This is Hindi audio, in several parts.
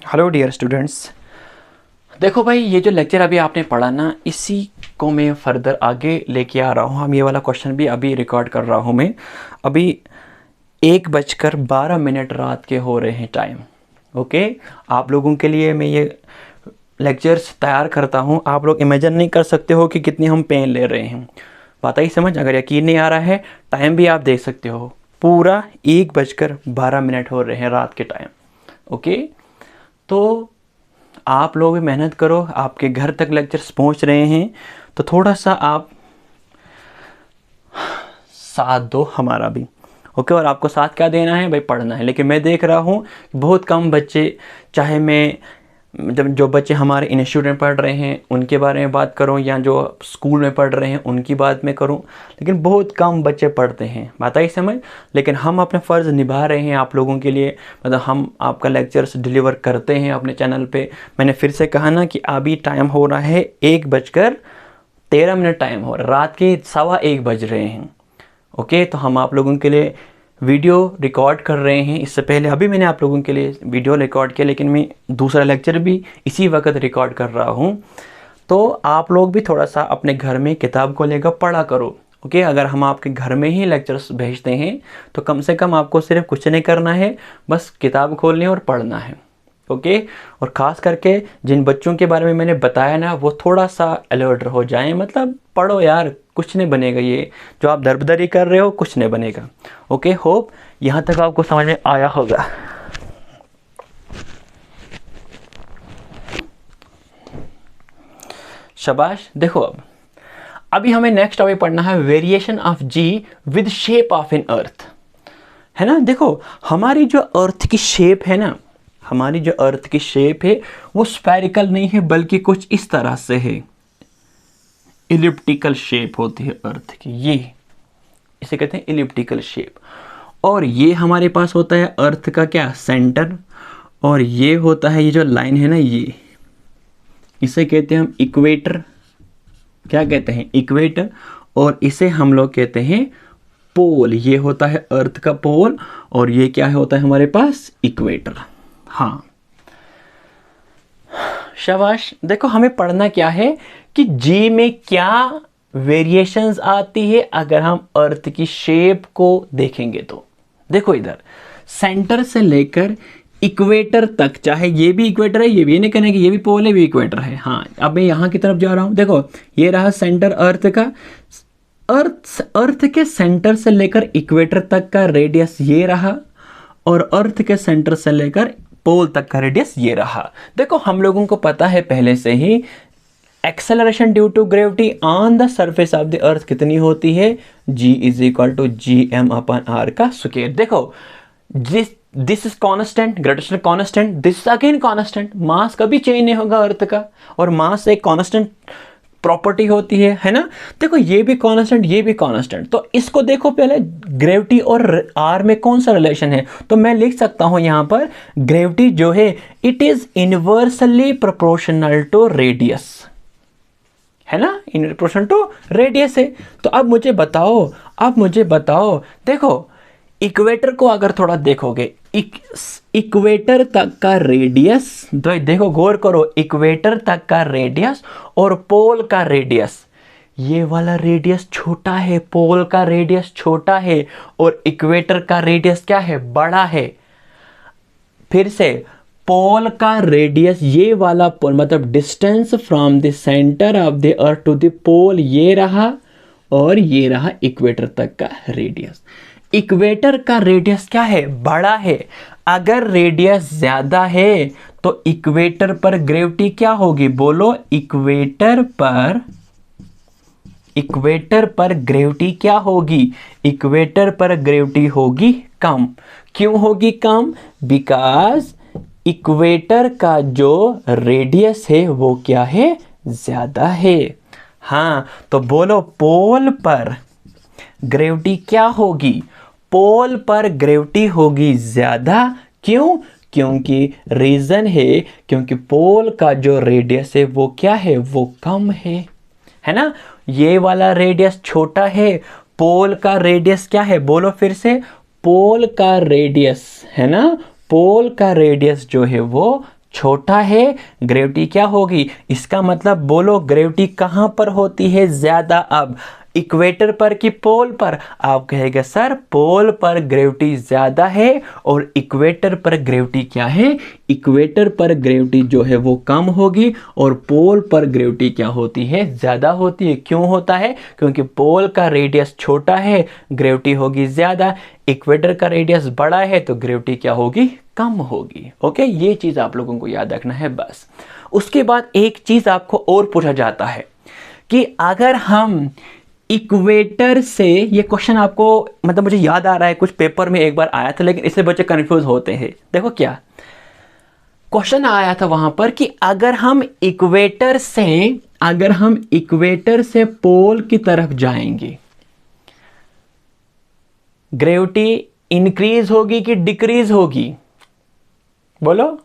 Hello dear students. देखो भाई, ये जो लेक्चर अभी आपने पढ़ा ना, इसी को मैं फर्दर आगे लेके आ रहा हूँ। हम ये वाला क्वेश्चन भी अभी रिकॉर्ड कर रहा हूँ मैं। अभी 1:12 रात के हो रहे हैं टाइम। ओके, आप लोगों के लिए मैं ये लेक्चर्स तैयार करता हूँ। आप लोग इमेजिन नहीं कर सकते हो कि कितनी हम पेन ले रहे हैं। बात आई समझ? अगर यकीन नहीं आ रहा है, टाइम भी आप देख सकते हो, पूरा 1:12 हो रहे हैं रात के टाइम। ओके, तो आप लोग भी मेहनत करो, आपके घर तक लेक्चर्स पहुंच रहे हैं, तो थोड़ा सा आप साथ दो हमारा भी। ओके, और आपको साथ क्या देना है भाई? पढ़ना है। लेकिन मैं देख रहा हूँ बहुत कम बच्चे, चाहे मैं जब जो बच्चे हमारे इंस्टीट्यूट में पढ़ रहे हैं उनके बारे में बात करूं, या जो स्कूल में पढ़ रहे हैं उनकी बात में करूं, लेकिन बहुत कम बच्चे पढ़ते हैं। बात आई समझ? लेकिन हम अपने फ़र्ज़ निभा रहे हैं आप लोगों के लिए। मतलब हम आपका लेक्चर्स डिलीवर करते हैं अपने चैनल पे। मैंने फिर से कहा ना कि अभी टाइम हो रहा है 1:13 टाइम हो रहा है, रात के 1:15 बज रहे हैं। ओके, तो हम आप लोगों के लिए वीडियो रिकॉर्ड कर रहे हैं। इससे पहले अभी मैंने आप लोगों के लिए वीडियो रिकॉर्ड किया, लेकिन मैं दूसरा लेक्चर भी इसी वक्त रिकॉर्ड कर रहा हूँ। तो आप लोग भी थोड़ा सा अपने घर में किताब को लेकर पढ़ा करो। ओके, अगर हम आपके घर में ही लेक्चर्स भेजते हैं तो कम से कम आपको सिर्फ कुछ नहीं करना है, बस किताब खोलनी और पढ़ना है। ओके, और ख़ास करके जिन बच्चों के बारे में मैंने बताया ना, वो थोड़ा सा अलर्ट हो जाएं। मतलब पढ़ो यार, कुछ नहीं बनेगा। ये जो आप दरबदरी कर रहे हो कुछ नहीं बनेगा। ओके, होप यहाँ तक आपको समझ में आया होगा। शाबाश। देखो, अभी हमें नेक्स्ट टॉपिक पढ़ना है variation of G with shape of an earth. है ना? देखो, हमारी जो अर्थ की शेप है ना, हमारी जो अर्थ की शेप है वो स्फेरिकल नहीं है, बल्कि कुछ इस तरह से है। इलिप्टिकल शेप होती है अर्थ की, ये इसे कहते हैं इलिप्टिकल शेप। और ये हमारे पास होता है अर्थ का क्या? सेंटर। और ये होता है, ये जो लाइन है ना, ये इसे कहते हैं हम इक्वेटर। क्या कहते हैं? इक्वेटर। और इसे हम लोग कहते हैं पोल। ये होता है अर्थ का पोल, और ये क्या होता है हमारे पास? इक्वेटर। हाँ, शाबाश। देखो, हमें पढ़ना क्या है कि जी में क्या वेरिएशंस आती है अगर हम अर्थ की शेप को देखेंगे। तो देखो, इधर सेंटर से लेकर इक्वेटर तक, चाहे ये भी इक्वेटर है, ये भी नहीं कहने कि ये भी पोल है, भी इक्वेटर है। हाँ, अब मैं यहाँ की तरफ जा रहा हूँ। देखो, ये रहा सेंटर अर्थ का। अर्थ के सेंटर से लेकर इक्वेटर तक का रेडियस ये रहा, और अर्थ के सेंटर से लेकर पोल तक का रेडियस ये रहा। देखो, हम लोगों को पता है पहले से ही, acceleration due to gravity on the surface of the earth कितनी होती है? G=gm/r का स्क्वायर। देखो, this is constant, gravitational constant, this is again constant. Mass कभी चेंज नहीं होगा अर्थ का, और मास एक कांस्टेंट प्रॉपर्टी होती है ना? देखो, ये भी कांस्टेंट, ये भी कांस्टेंट। तो इसको देखो पहले, ग्रेविटी और आर में कौन सा रिलेशन है? तो मैं लिख सकता हूं यहां पर, ग्रेविटी जो है it is inversely proportional to radius. है ना? इन प्रोपोर्शन टू रेडियस है। तो अब मुझे बताओ, देखो, इक्वेटर को अगर थोड़ा देखोगे, इक्वेटर तक का रेडियस, देखो गौर करो, इक्वेटर तक का रेडियस और पोल का रेडियस, ये वाला रेडियस छोटा है, पोल का रेडियस छोटा है, और इक्वेटर का रेडियस क्या है? बड़ा है। फिर से, पोल का रेडियस, ये वाला पोल, मतलब distance from the centre of the earth to the pole, ये रहा, और ये रहा इक्वेटर तक का रेडियस। इक्वेटर का रेडियस क्या है? बड़ा है। अगर रेडियस ज्यादा है तो इक्वेटर पर ग्रेविटी क्या होगी? बोलो, इक्वेटर पर ग्रेविटी क्या होगी? इक्वेटर पर ग्रेविटी होगी कम। क्यों होगी कम? बिकॉज इक्वेटर का जो रेडियस है वो क्या है? ज्यादा है। हाँ, तो बोलो, पोल पर ग्रेविटी क्या होगी? पोल पर ग्रेविटी होगी ज्यादा। क्यों? क्योंकि रीजन है, क्योंकि पोल का जो रेडियस है वो क्या है? वो कम है ना? ये वाला रेडियस छोटा है, पोल का रेडियस क्या है? बोलो फिर से, पोल का रेडियस, है ना? पोल का रेडियस जो है वो छोटा है, ग्रेविटी क्या होगी? इसका मतलब बोलो ग्रेविटी कहाँ पर होती है ज़्यादा? अब इक्वेटर पर कि पोल पर? आप कहेगा सर पोल पर ग्रेविटी ज़्यादा है और इक्वेटर पर ग्रेविटी क्या है? इक्वेटर पर ग्रेविटी जो है वो कम होगी और पोल पर ग्रेविटी क्या होती है? ज़्यादा होती है। क्यों होता है? क्योंकि पोल का रेडियस छोटा है, ग्रेविटी होगी ज़्यादा। इक्वेटर का रेडियस बड़ा है तो ग्रेविटी क्या होगी? कम होगी। ओके, ये चीज़ आप लोगों को याद रखना है बस। उसके बाद एक चीज़ आपको और पूछा जाता है कि अगर हम इक्वेटर से, ये क्वेश्चन आपको मतलब मुझे याद आ रहा है कुछ पेपर में एक बार आया था, लेकिन इससे बच्चे कंफ्यूज होते हैं। देखो क्या क्वेश्चन आया था वहां पर कि अगर हम इक्वेटर से पोल की तरफ जाएंगे, ग्रेविटी इंक्रीज होगी कि डिक्रीज होगी? बोलो।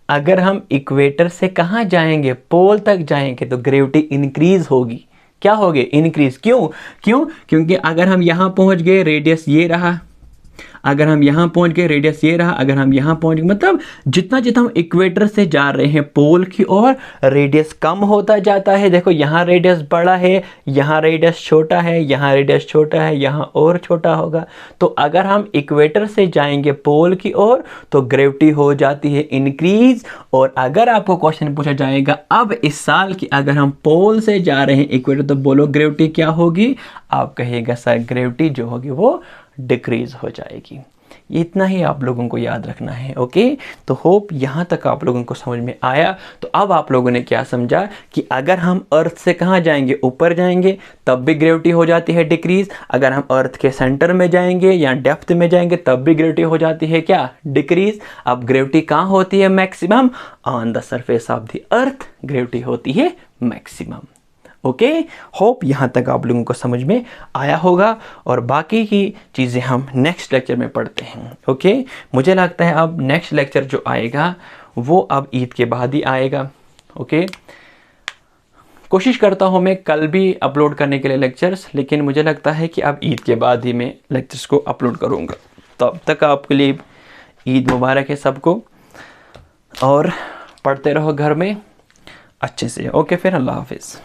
अगर हम इक्वेटर से कहां जाएंगे? पोल तक जाएंगे तो ग्रेविटी इंक्रीज होगी। क्या हो गए? इंक्रीज। क्योंकि अगर हम यहां पहुंच गए, रेडियस ये रहा, अगर हम यहां पहुंच गए रेडियस ये रहा, अगर हम यहां पहुंच गए, मतलब जितना जितना हम इक्वेटर से जा रहे हैं पोल की ओर, रेडियस कम होता जाता है। देखो यहां रेडियस बड़ा है, यहां रेडियस छोटा है, यहां रेडियस छोटा है, यहां और छोटा होगा। तो अगर हम इक्वेटर से जाएंगे पोल की ओर तो ग्रेविटी हो जाती है इंक्रीज। और अगर आपको क्वेश्चन पूछा जाएगा अब इस साल की, अगर हम पोल से जा रहे हैं इक्वेटर, तो बोलो ग्रेविटी क्या होगी? आप कहिएगा सर ग्रेविटी जो होगी वो डिक्रीज हो जाएगी। ये इतना ही आप लोगों को याद रखना है। ओके, तो होप यहाँ तक आप लोगों को समझ में आया। तो अब आप लोगों ने क्या समझा कि अगर हम अर्थ से कहाँ जाएंगे, ऊपर जाएंगे, तब भी ग्रेविटी हो जाती है डिक्रीज। अगर हम अर्थ के सेंटर में जाएंगे या डेप्थ में जाएंगे तब भी ग्रेविटी हो जाती है क्या? डिक्रीज। अब ग्रेविटी कहाँ होती है maximum? On the surface of the earth gravity होती है मैक्सिमम। ओके, होप यहाँ तक आप लोगों को समझ में आया होगा और बाकी की चीज़ें हम नेक्स्ट लेक्चर में पढ़ते हैं। ओके, मुझे लगता है अब नेक्स्ट लेक्चर जो आएगा वो अब ईद के बाद ही आएगा। ओके, कोशिश करता हूँ मैं कल भी अपलोड करने के लिए लेक्चर्स, लेकिन मुझे लगता है कि अब ईद के बाद ही मैं लेक्चर्स को अपलोड करूँगा। तो अब तक आपके लिए ईद मुबारक है सबको, और पढ़ते रहो घर में अच्छे से। ओके, फिर अल्लाह हाफिज़।